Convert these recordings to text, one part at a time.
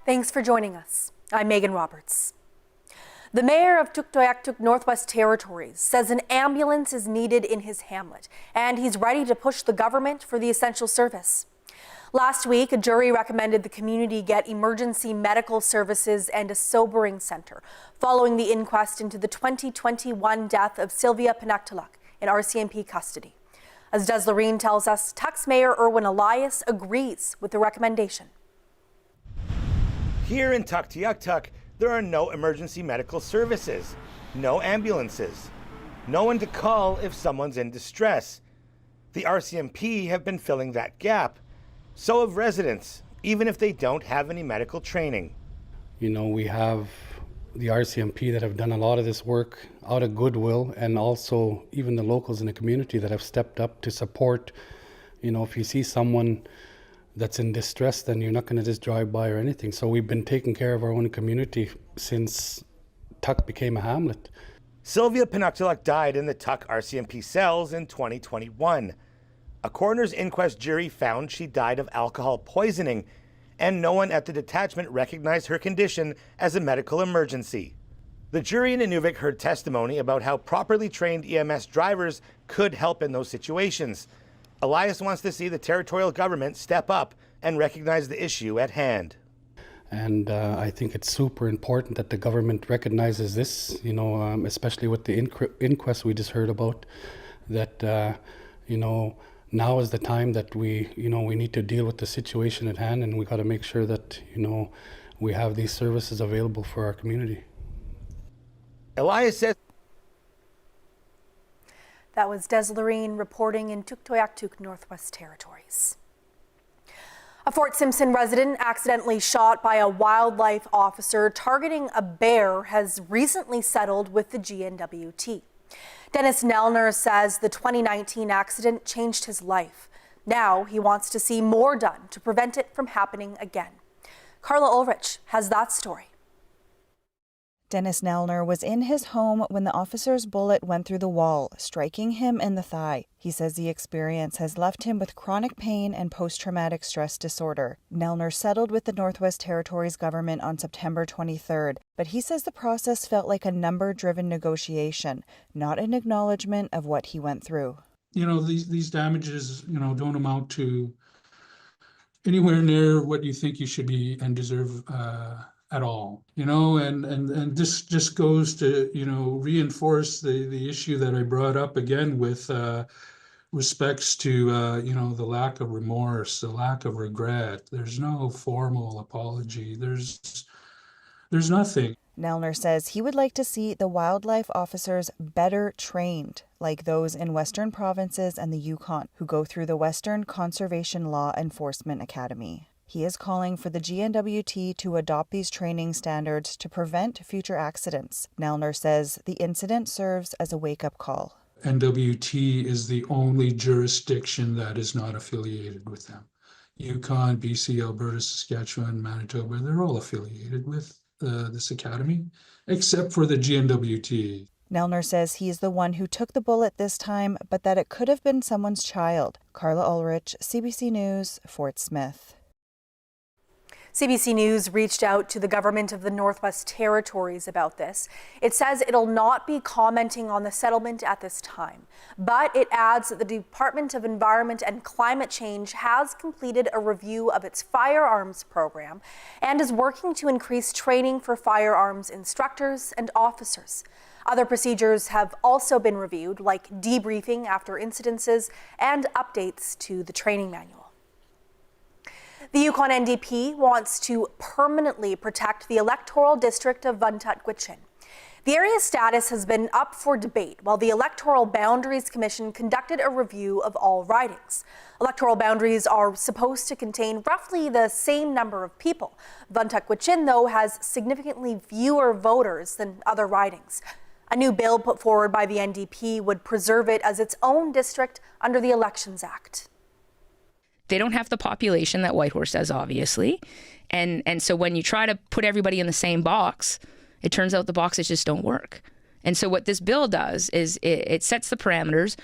Thanks for joining us. I'm Megan Roberts. The mayor of Tuktoyaktuk, Northwest Territories, says an ambulance is needed in his hamlet, and he's ready to push the government for the essential service. Last week, a jury recommended the community get emergency medical services and a sobering center following the inquest into the 2021 death of Sylvia Pinaktaluk in RCMP custody. As Des Loreen tells us, Tuk's Mayor Erwin Elias agrees with the recommendation. Here in Tuktoyaktuk, there are no emergency medical services, no ambulances, no one to call if someone's in distress. The RCMP have been filling that gap. So have residents, even if they don't have any medical training. You know, we have the RCMP that have done a lot of this work out of goodwill, and also even the locals in the community that have stepped up to support. You know, if you see someone that's in distress, then you're not going to just drive by or anything. So we've been taking care of our own community since Tuk became a hamlet. Sylvia Pinaktaluk died in the Tuk RCMP cells in 2021. A coroner's inquest jury found she died of alcohol poisoning, and no one at the detachment recognized her condition as a medical emergency. The jury in Inuvik heard testimony about how properly trained EMS drivers could help in those situations. Elias wants to see the territorial government step up and recognize the issue at hand. And I think it's super important that the government recognizes this, you know, especially with the inquest we just heard about, that, you know, now is the time that we need to deal with the situation at hand, and we got to make sure that, you know, we have these services available for our community. Elias says. That was Des Loreen reporting in Tuktoyaktuk, Northwest Territories. A Fort Simpson resident accidentally shot by a wildlife officer targeting a bear has recently settled with the GNWT. Dennis Nelner says the 2019 accident changed his life. Now he wants to see more done to prevent it from happening again. Carla Ulrich has that story. Dennis Nelner was in his home when the officer's bullet went through the wall, striking him in the thigh. He says the experience has left him with chronic pain and post-traumatic stress disorder. Nelner settled with the Northwest Territories government on September 23rd, but he says the process felt like a number-driven negotiation, not an acknowledgement of what he went through. You know, these damages, you know, don't amount to anywhere near what you think you should be and deserve at all, you know, and this just goes to, you know, reinforce the issue that I brought up again with respects to, you know, the lack of remorse, the lack of regret. There's no formal apology. There's nothing. Nelner says he would like to see the wildlife officers better trained, like those in Western provinces and the Yukon, who go through the Western Conservation Law Enforcement Academy. He is calling for the GNWT to adopt these training standards to prevent future accidents. Nelner says the incident serves as a wake-up call. NWT is the only jurisdiction that is not affiliated with them. Yukon, BC, Alberta, Saskatchewan, Manitoba, they're all affiliated with this academy, except for the GNWT. Nelner says he is the one who took the bullet this time, but that it could have been someone's child. Carla Ulrich, CBC News, Fort Smith. CBC News reached out to the government of the Northwest Territories about this. It says it'll not be commenting on the settlement at this time, but it adds that the Department of Environment and Climate Change has completed a review of its firearms program and is working to increase training for firearms instructors and officers. Other procedures have also been reviewed, like debriefing after incidences and updates to the training manual. The Yukon NDP wants to permanently protect the electoral district of Vuntut-Gwitchin. The area's status has been up for debate while the Electoral Boundaries Commission conducted a review of all ridings. Electoral boundaries are supposed to contain roughly the same number of people. Vuntut-Gwitchin, though, has significantly fewer voters than other ridings. A new bill put forward by the NDP would preserve it as its own district under the Elections Act. They don't have the population that Whitehorse does, obviously. And so when you try to put everybody in the same box, it turns out the boxes just don't work. And so what this bill does is it sets the parameters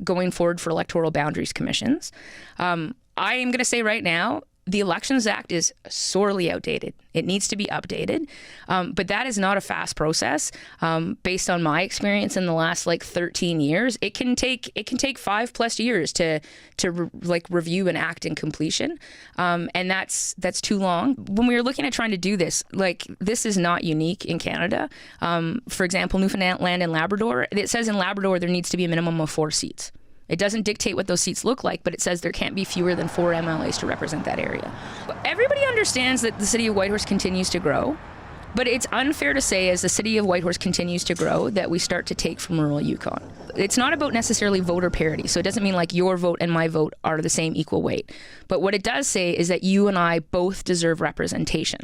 going forward for electoral boundaries commissions. I am going to say right now, The Elections Act is sorely outdated. It needs to be updated, but that is not a fast process. Based on my experience in the last 13 years, it can take 5+ years to review an act in completion, and that's too long. When we were looking at trying to do this, this is not unique in Canada. For example, Newfoundland and Labrador, it says in Labrador there needs to be a minimum of 4 seats. It doesn't dictate what those seats look like, but it says there can't be fewer than 4 MLAs to represent that area. Everybody understands that the city of Whitehorse continues to grow, but it's unfair to say as the city of Whitehorse continues to grow that we start to take from rural Yukon. It's not about necessarily voter parity, so it doesn't mean your vote and my vote are the same equal weight. But what it does say is that you and I both deserve representation.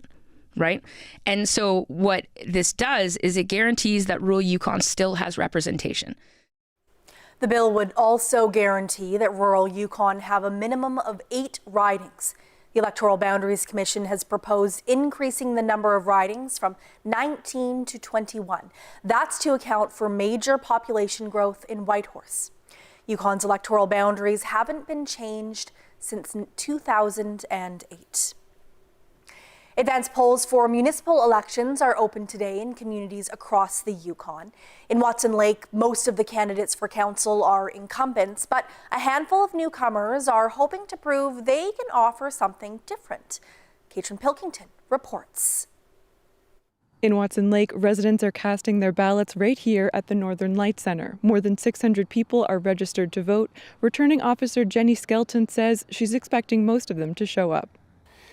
Right? And so what this does is it guarantees that rural Yukon still has representation. The bill would also guarantee that rural Yukon have a minimum of 8 ridings. The Electoral Boundaries Commission has proposed increasing the number of ridings from 19 to 21. That's to account for major population growth in Whitehorse. Yukon's electoral boundaries haven't been changed since 2008. Advanced polls for municipal elections are open today in communities across the Yukon. In Watson Lake, most of the candidates for council are incumbents, but a handful of newcomers are hoping to prove they can offer something different. Katrin Pilkington reports. In Watson Lake, residents are casting their ballots right here at the Northern Light Centre. More than 600 people are registered to vote. Returning officer Jenny Skelton says she's expecting most of them to show up.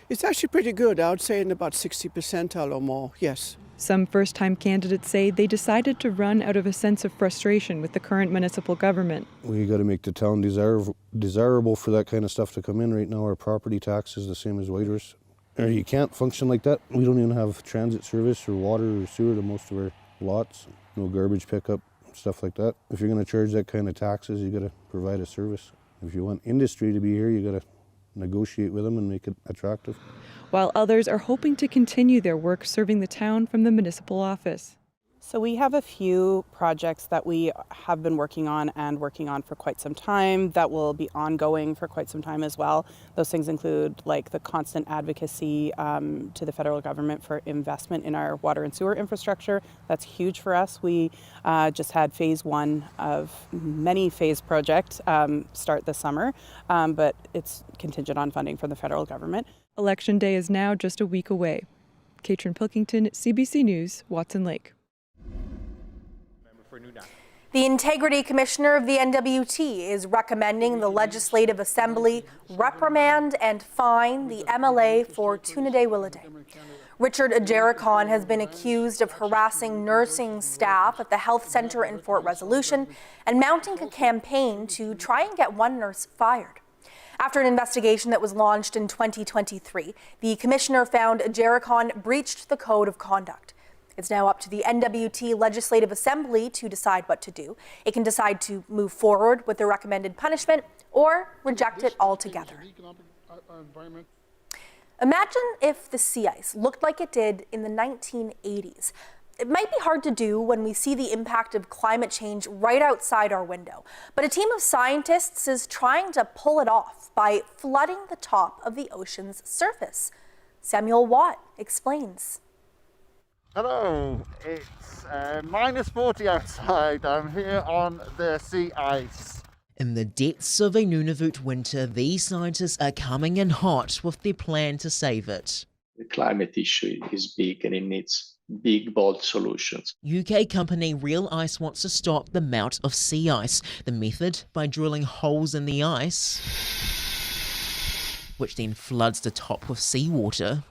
It's actually pretty good. I would say in about 60% or more, yes. Some first-time candidates say they decided to run out of a sense of frustration with the current municipal government. We got to make the town desirable for that kind of stuff to come in. Right now our property tax is the same as Whitehorse. You can't function like that. We don't even have transit service or water or sewer to most of our lots. No garbage pickup, stuff like that. If you're going to charge that kind of taxes, you got to provide a service. If you want industry to be here, you got to negotiate with them and make it attractive. While others are hoping to continue their work serving the town from the municipal office. So we have a few projects that we have been working on for quite some time that will be ongoing for quite some time as well. Those things include the constant advocacy to the federal government for investment in our water and sewer infrastructure. That's huge for us. We just had phase 1 of many phase projects start this summer, but it's contingent on funding from the federal government. Election day is now just a week away. Katrin Pilkington, CBC News, Watson Lake. The Integrity Commissioner of the NWT is recommending the Legislative Assembly reprimand and fine the MLA for Tunaday Willaday. Richard Ajerikon has been accused of harassing nursing staff at the health center in Fort Resolution and mounting a campaign to try and get one nurse fired. After an investigation that was launched in 2023, the commissioner found Ajerikon breached the code of conduct. It's now up to the NWT Legislative Assembly to decide what to do. It can decide to move forward with the recommended punishment or reject it altogether. Imagine if the sea ice looked like it did in the 1980s. It might be hard to do when we see the impact of climate change right outside our window, but a team of scientists is trying to pull it off by flooding the top of the ocean's surface. Samuel Watt explains. Hello, it's -40 outside. I'm here on the sea ice. In the depths of a Nunavut winter, these scientists are coming in hot with their plan to save it. The climate issue is big and it needs big, bold solutions. UK company Real Ice wants to stop the melt of sea ice. The method, by drilling holes in the ice, which then floods the top with seawater.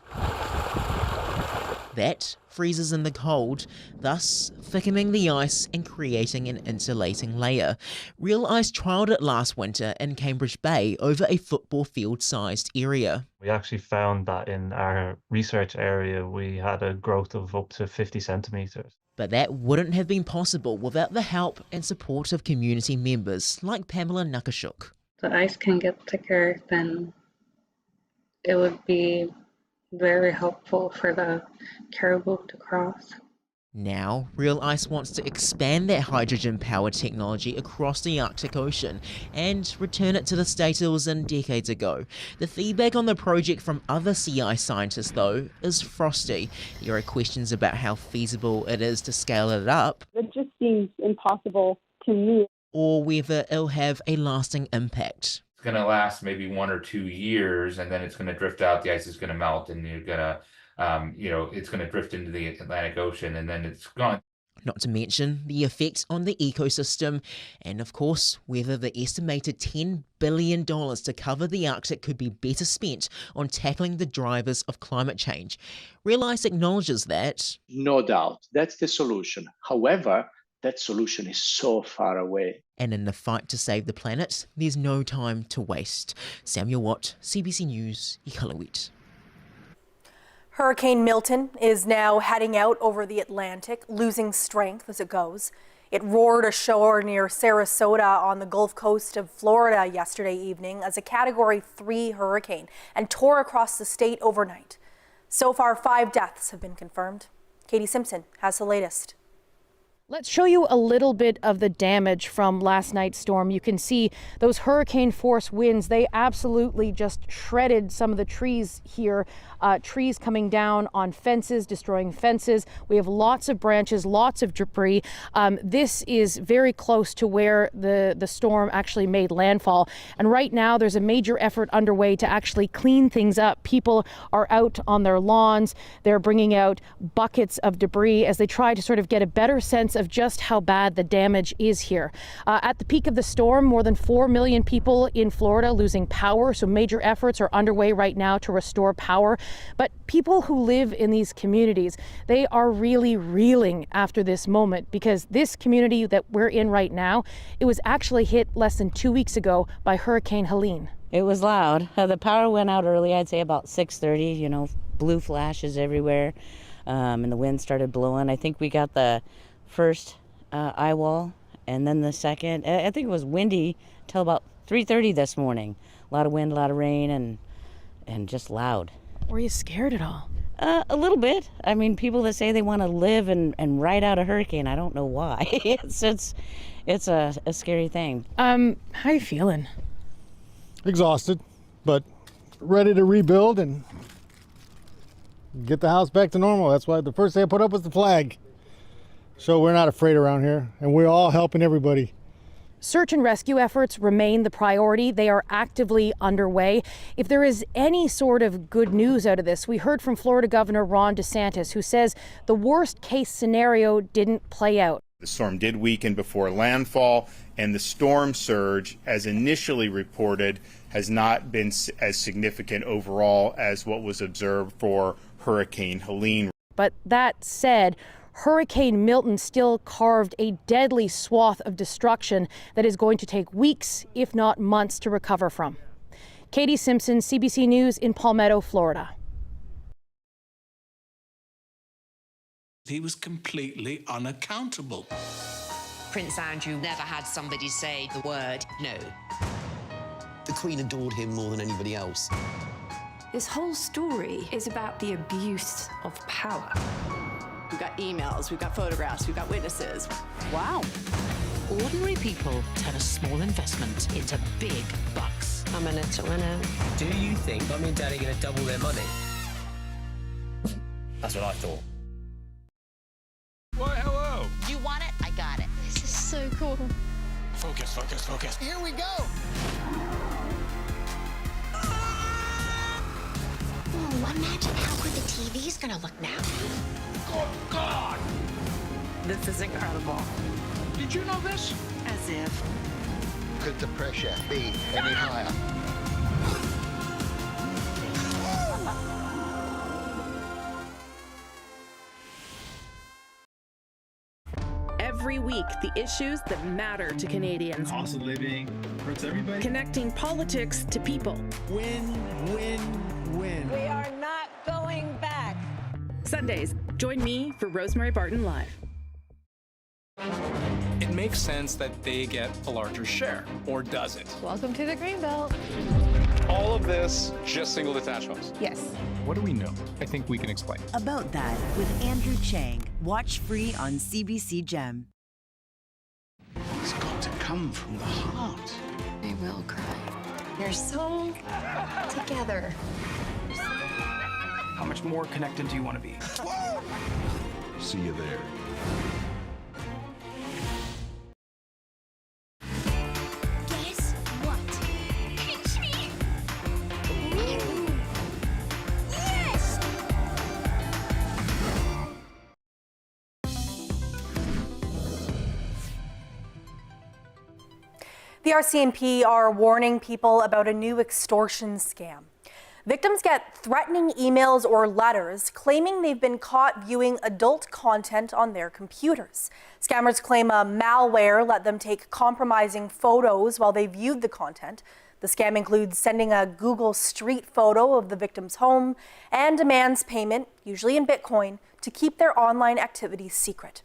That freezes in the cold, thus thickening the ice and creating an insulating layer. Real Ice trialled it last winter in Cambridge Bay over a football field-sized area. We actually found that in our research area we had a growth of up to 50 centimetres. But that wouldn't have been possible without the help and support of community members like Pamela Nakashuk. The ice can get thicker, then it would be very helpful for the caribou to cross. Now, Real Ice wants to expand that hydrogen-powered technology across the Arctic Ocean and return it to the state it was in decades ago. The feedback on the project from other sea ice scientists, though, is frosty. There are questions about how feasible it is to scale it up. It just seems impossible to me. Or whether it'll have a lasting impact. It's going to last maybe 1 or 2 years, and then it's going to drift out, the ice is going to melt, and you're going to it's going to drift into the Atlantic Ocean, and then it's gone. Not to mention the effect on the ecosystem, and of course, whether the estimated $10 billion to cover the Arctic could be better spent on tackling the drivers of climate change. Real Ice acknowledges that. No doubt, that's the solution. However, that solution is so far away. And in the fight to save the planet, there's no time to waste. Samuel Watt, CBC News, Iqaluit. Hurricane Milton is now heading out over the Atlantic, losing strength as it goes. It roared ashore near Sarasota on the Gulf Coast of Florida yesterday evening as a Category 3 hurricane and tore across the state overnight. So far, 5 deaths have been confirmed. Katie Simpson has the latest. Let's show you a little bit of the damage from last night's storm. You can see those hurricane force winds. They absolutely just shredded some of the trees here. Trees coming down on fences, destroying fences. We have lots of branches, lots of debris. This is very close to where the storm actually made landfall. And right now there's a major effort underway to actually clean things up. People are out on their lawns. They're bringing out buckets of debris as they try to sort of get a better sense of just how bad the damage is here. At the peak of the storm, more than 4 million people in Florida losing power, so major efforts are underway right now to restore power. But people who live in these communities, they are really reeling after this moment, because this community that we're in right now, it was actually hit less than 2 weeks ago by Hurricane Helene. It was loud. The power went out early, I'd say about 6:30, blue flashes everywhere, and the wind started blowing. I think we got the first eye wall, and then the second. I think it was windy till about 3:30 this morning. A lot of wind, a lot of rain, and just loud. Were you scared at all? A little bit. I mean, people that say they want to live and ride out a hurricane, I don't know why. it's a scary thing. How are you feeling? Exhausted, but ready to rebuild and get the house back to normal. That's why the first thing I put up was the flag. So we're not afraid around here, and we're all helping everybody. Search and rescue efforts remain the priority. They are actively underway. If there is any sort of good news out of this, we heard from Florida Governor Ron DeSantis, who says the worst case scenario didn't play out. The storm did weaken before landfall, and the storm surge, as initially reported, has not been as significant overall as what was observed for Hurricane Helene. But that said, Hurricane Milton still carved a deadly swath of destruction that is going to take weeks, if not months, to recover from. Katie Simpson, CBC News in Palmetto, Florida. He was completely unaccountable. Prince Andrew never had somebody say the word no. The Queen adored him more than anybody else. This whole story is about the abuse of power. We've got emails, we've got photographs, we've got witnesses. Wow. Ordinary people turn a small investment into big bucks. I'm in it to win it. Do you think Mummy and Daddy are going to double their money? That's what I thought. Why, hello. You want it? I got it. This is so cool. Focus, focus, focus. Here we go. Oh, imagine how good the TV's gonna look now. Good God! This is incredible. Did you know this? As if. Could the pressure be any higher? Every week, the issues that matter to Canadians. Cost of living hurts everybody. Connecting politics to people. Win, win, win. We are not going back. Sundays, join me for Rosemary Barton Live. It makes sense that they get a larger share, or does it? Welcome to the Greenbelt. all of this just single detached homes? Yes. What do we know? I think we can explain. About that with Andrew Chang. Watch free on CBC Gem. It's got to come from the heart. I will cry. You're so together. How much more connected do you want to be? See you there. Guess what? Pinch me! Yes! The RCMP are warning people about a new extortion scam. Victims get threatening emails or letters claiming they've been caught viewing adult content on their computers. Scammers claim a malware let them take compromising photos while they viewed the content. The scam includes sending a Google Street photo of the victim's home and demands payment, usually in Bitcoin, to keep their online activities secret.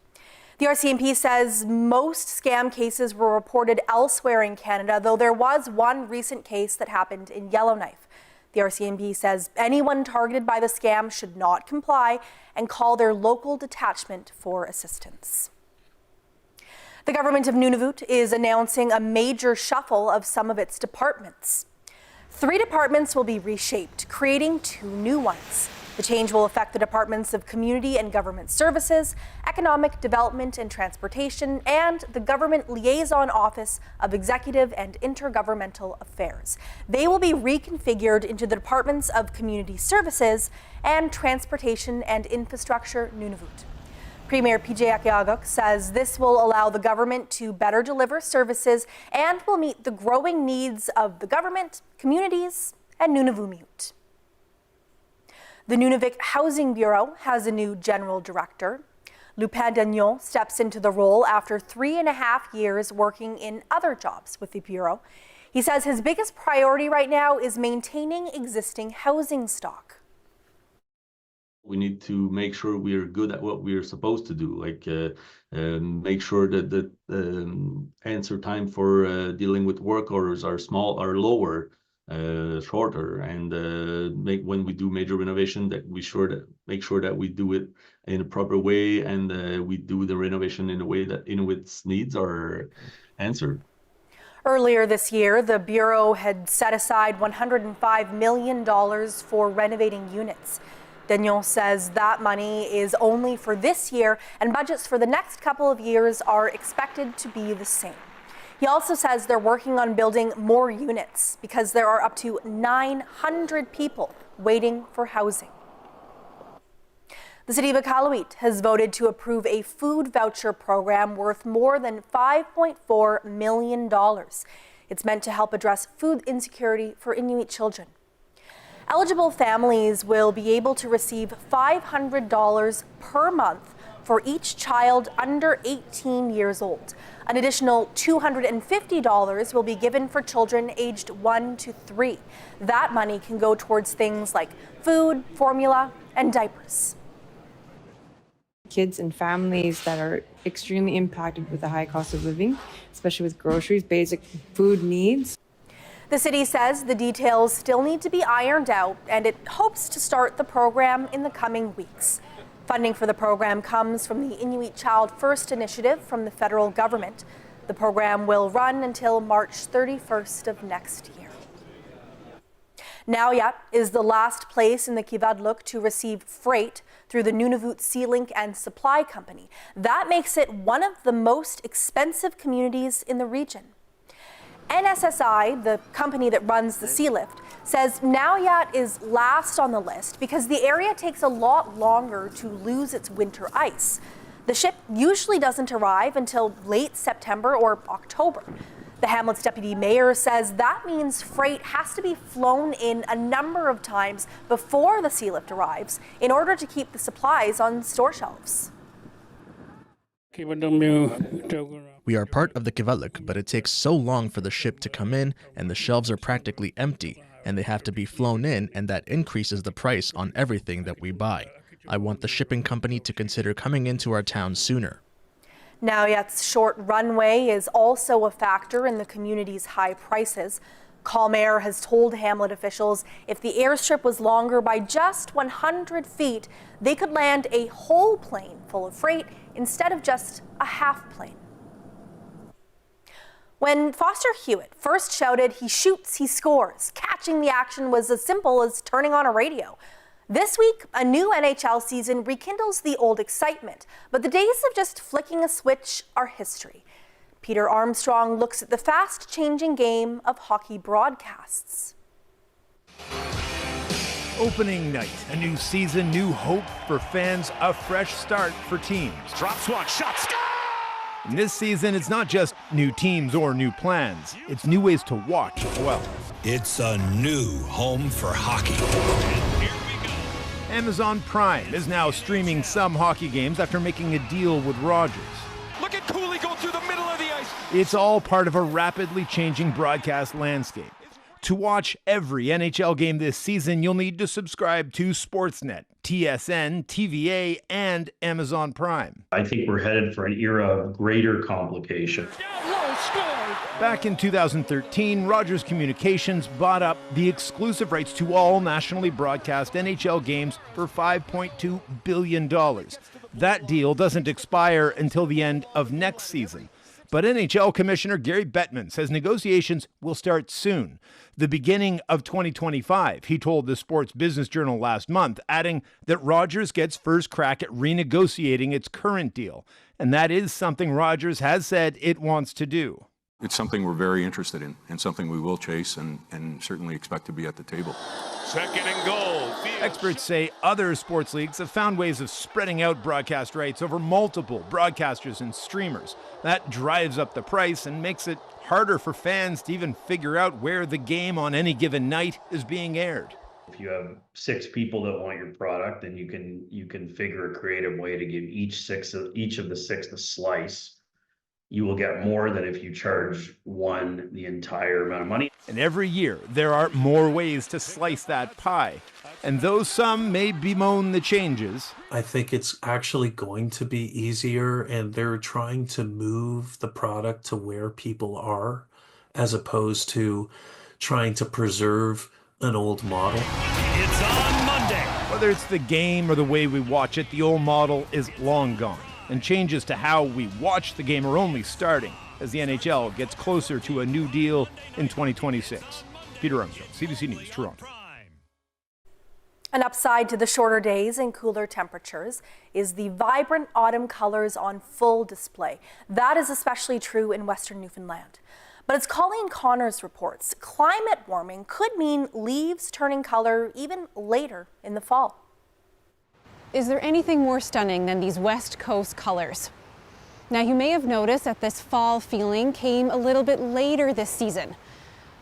The RCMP says most scam cases were reported elsewhere in Canada, though there was one recent case that happened in Yellowknife. The RCMP says anyone targeted by the scam should not comply and call their local detachment for assistance. The government of Nunavut is announcing a major shuffle of some of its departments. 3 departments will be reshaped, creating 2 new ones. The change will affect the departments of Community and Government Services, Economic Development and Transportation, and the Government Liaison Office of Executive and Intergovernmental Affairs. They will be reconfigured into the departments of Community Services and Transportation and Infrastructure Nunavut. Premier PJ Akiaguk says this will allow the government to better deliver services and will meet the growing needs of the government, communities, and Nunavummiut. The Nunavik Housing Bureau has a new general director. Lupin Dagnon steps into the role after 3.5 years working in other jobs with the Bureau. He says his biggest priority right now is maintaining existing housing stock. We need to make sure we are good at what we are supposed to do, like make sure that the answer time for dealing with work orders are lower. Shorter, and when we do major renovation, that make sure that we do it in a proper way, and we do the renovation in a way that Inuits' needs are answered. Earlier this year, the Bureau had set aside $105 million for renovating units. Dagnon says that money is only for this year, and budgets for the next couple of years are expected to be the same. He also says they're working on building more units because there are up to 900 people waiting for housing. The city of Iqaluit has voted to approve a food voucher program worth more than $5.4 million. It's meant to help address food insecurity for Inuit children. Eligible families will be able to receive $500 per month for each child under 18 years old. An additional $250 will be given for children aged 1 to 3. That money can go towards things like food, formula, and diapers. Kids and families that are extremely impacted with the high cost of living, especially with groceries, basic food needs. The city says the details still need to be ironed out, and it hopes to start the program in the coming weeks. Funding for the program comes from the Inuit Child First initiative from the federal government. The program will run until March 31st of next year. Naujaat is the last place in the Kivadluk to receive freight through the Nunavut Sea Link and Supply Company. That makes it one of the most expensive communities in the region. NSSI, the company that runs the sea lift, says Naujaat is last on the list because the area takes a lot longer to lose its winter ice. The ship usually doesn't arrive until late September or October. The hamlet's deputy mayor says that means freight has to be flown in a number of times before the sea lift arrives in order to keep the supplies on store shelves. We are part of the Kivadluk, but it takes so long for the ship to come in, and the shelves are practically empty, and they have to be flown in, and that increases the price on everything that we buy. I want the shipping company to consider coming into our town sooner. Naujaat's short runway is also a factor in the community's high prices. Calm Air has told Hamlet officials if the airstrip was longer by just 100 feet, they could land a whole plane full of freight instead of just a half plane. When Foster Hewitt first shouted, "He shoots, he scores," catching the action was as simple as turning on a radio. This week, a new NHL season rekindles the old excitement, but the days of just flicking a switch are history. Peter Armstrong looks at the fast-changing game of hockey broadcasts. Opening night, a new season, new hope for fans, a fresh start for teams. Drops one, shot, score! And this season, it's not just new teams or new plans, it's new ways to watch as well. It's a new home for hockey. Amazon Prime is now streaming some hockey games after making a deal with Rogers. Look at Cooley go through the middle of the ice. It's all part of a rapidly changing broadcast landscape. To watch every NHL game this season, you'll need to subscribe to Sportsnet, TSN, TVA, and Amazon Prime. I think we're headed for an era of greater complication. Back in 2013, Rogers Communications bought up the exclusive rights to all nationally broadcast NHL games for $5.2 billion. That deal doesn't expire until the end of next season. But NHL Commissioner Gary Bettman says negotiations will start soon, the beginning of 2025, he told the Sports Business Journal last month, adding that Rogers gets first crack at renegotiating its current deal. And that is something Rogers has said it wants to do. It's something we're very interested in and something we will chase and certainly expect to be at the table. Second and goal. Experts say other sports leagues have found ways of spreading out broadcast rights over multiple broadcasters and streamers. That drives up the price and makes it harder for fans to even figure out where the game on any given night is being aired. If you have 6 people that want your product, then you can figure a creative way to give each of the 6 a slice. You will get more than if you charge one the entire amount of money. And every year, there are more ways to slice that pie. And though some may bemoan the changes, I think it's actually going to be easier, and they're trying to move the product to where people are, as opposed to trying to preserve an old model. It's on Monday. Whether it's the game or the way we watch it, the old model is long gone. And changes to how we watch the game are only starting as the NHL gets closer to a new deal in 2026. Peter Armstrong, CBC News, Toronto. An upside to the shorter days and cooler temperatures is the vibrant autumn colors on full display. That is especially true in Western Newfoundland. But as Colleen Connors reports, climate warming could mean leaves turning color even later in the fall. Is there anything more stunning than these West Coast colors? Now, you may have noticed that this fall feeling came a little bit later this season.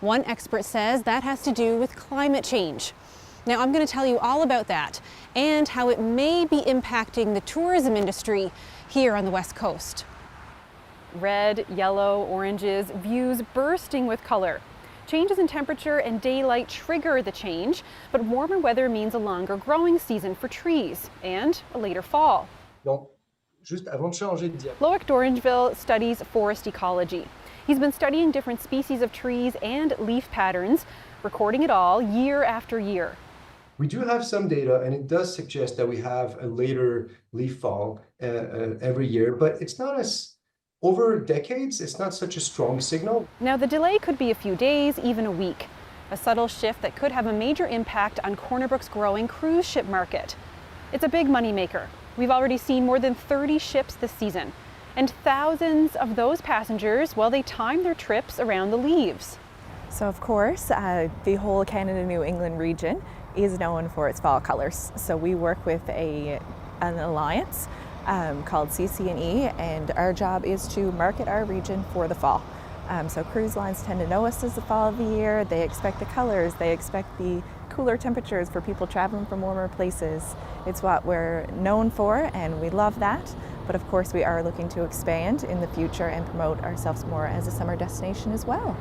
One expert says that has to do with climate change. Now, I'm going to tell you all about that and how it may be impacting the tourism industry here on the West Coast. Red, yellow, oranges, views bursting with color. Changes in temperature and daylight trigger the change, but warmer weather means a longer growing season for trees and a later fall. Loic Dorangeville studies forest ecology. He's been studying different species of trees and leaf patterns, recording it all year after year. We do have some data, and it does suggest that we have a later leaf fall every year, but it's not as over decades, it's not such a strong signal. Now, the delay could be a few days, even a week. A subtle shift that could have a major impact on Corner Brook's growing cruise ship market. It's a big moneymaker. We've already seen more than 30 ships this season. And thousands of those passengers, well, they time their trips around the leaves. So, of course, the whole Canada New England region is known for its fall colors. So we work with an alliance called CC&E, and our job is to market our region for the fall. So cruise lines tend to know us as the fall of the year. They expect the colors, they expect the cooler temperatures for people traveling from warmer places. It's what we're known for, and we love that. But of course, we are looking to expand in the future and promote ourselves more as a summer destination as well.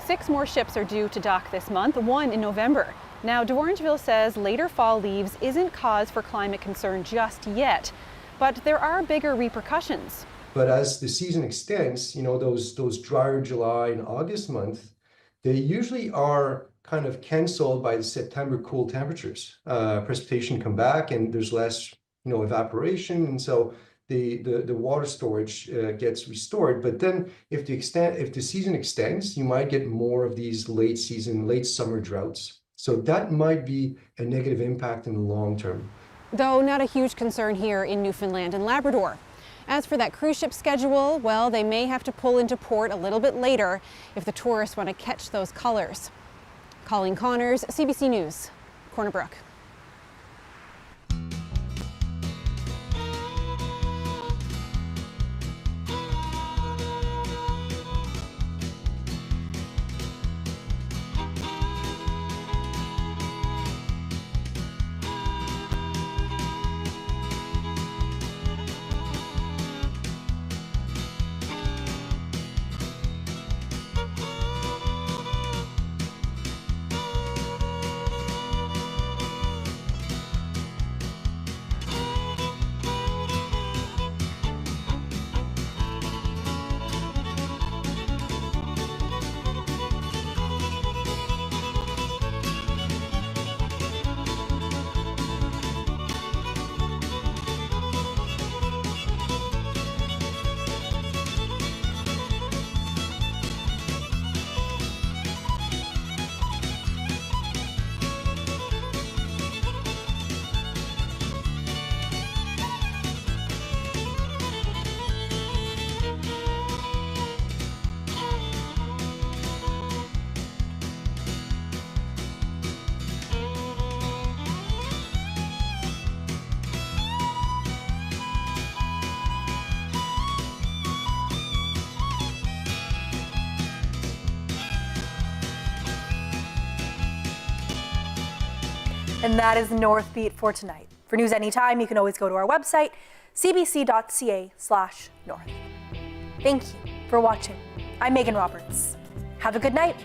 6 more ships are due to dock this month, 1 in November. Now, Dorangeville says later fall leaves isn't cause for climate concern just yet, but there are bigger repercussions. But as the season extends, you know, those drier July and August months they usually are kind of canceled by the September cool temperatures. Precipitation come back and there's less, evaporation, and so the water storage gets restored. But then if the season extends, you might get more of these late summer droughts. So that might be a negative impact in the long term. Though not a huge concern here in Newfoundland and Labrador. As for that cruise ship schedule, well, they may have to pull into port a little bit later if the tourists want to catch those colors. Colleen Connors, CBC News, Corner Brook. And that is Northbeat for tonight. For news anytime, you can always go to our website, cbc.ca/north. Thank you for watching. I'm Megan Roberts. Have a good night.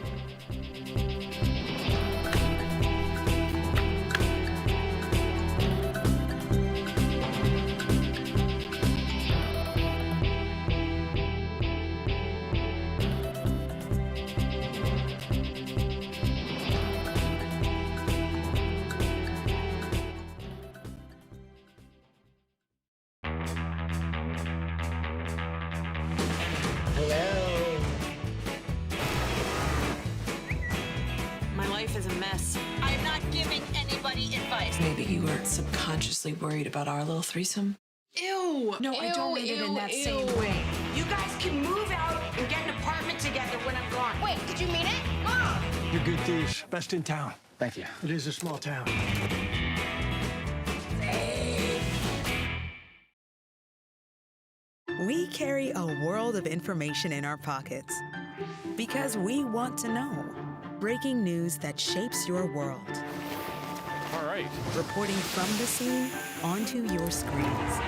Is a mess. I'm not giving anybody advice. Maybe you were subconsciously worried about our little threesome. Ew. No, I don't mean it in that same way. You guys can move out and get an apartment together when I'm gone. Wait, did you mean it? Mom! You're good thieves. Best in town. Thank you. It is a small town. We carry a world of information in our pockets because we want to know. Breaking news that shapes your world. All right. Reporting from the scene onto your screens.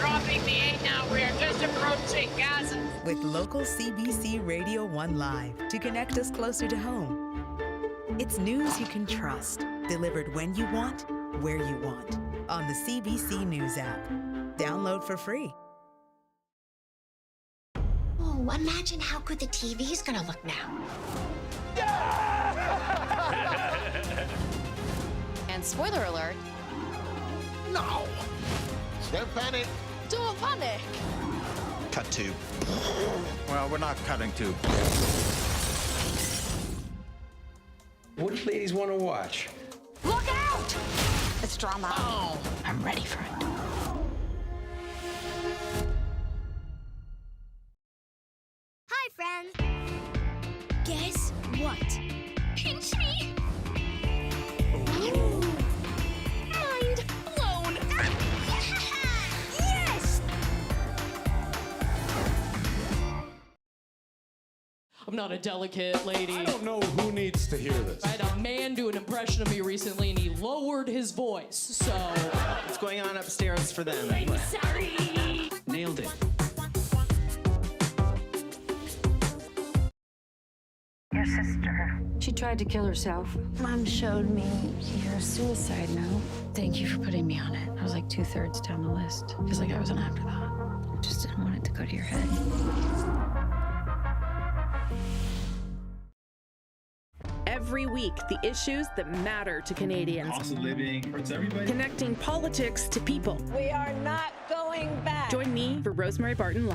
Dropping the 8 now. We are just approaching Gaza. With local CBC Radio 1 Live to connect us closer to home. It's news you can trust, delivered when you want, where you want. On the CBC News app. Download for free. Oh, imagine how good the TV's gonna look now. And spoiler alert. No! Don't panic. Don't panic. Cut to. Well, we're not cutting to. What do ladies want to watch? Look out! It's drama. Oh. I'm ready for it. Hi, friends. Guess what? Pinch me. Ooh. Mind blown. Yes! I'm not a delicate lady. I don't know who needs to hear this. I had a man do an impression of me recently and he lowered his voice, so... What's going on upstairs for them? I'm sorry. Nailed it. Your sister. She tried to kill herself. Mom showed me your suicide note. Thank you for putting me on it. I was like 2/3 down the list. Feels like I wasn't after that. I just didn't want it to go to your head. every week the issues that matter to Canadians. Cost of living hurts everybody. Connecting politics to people. We are not going back. Join me for Rosemary Barton Live.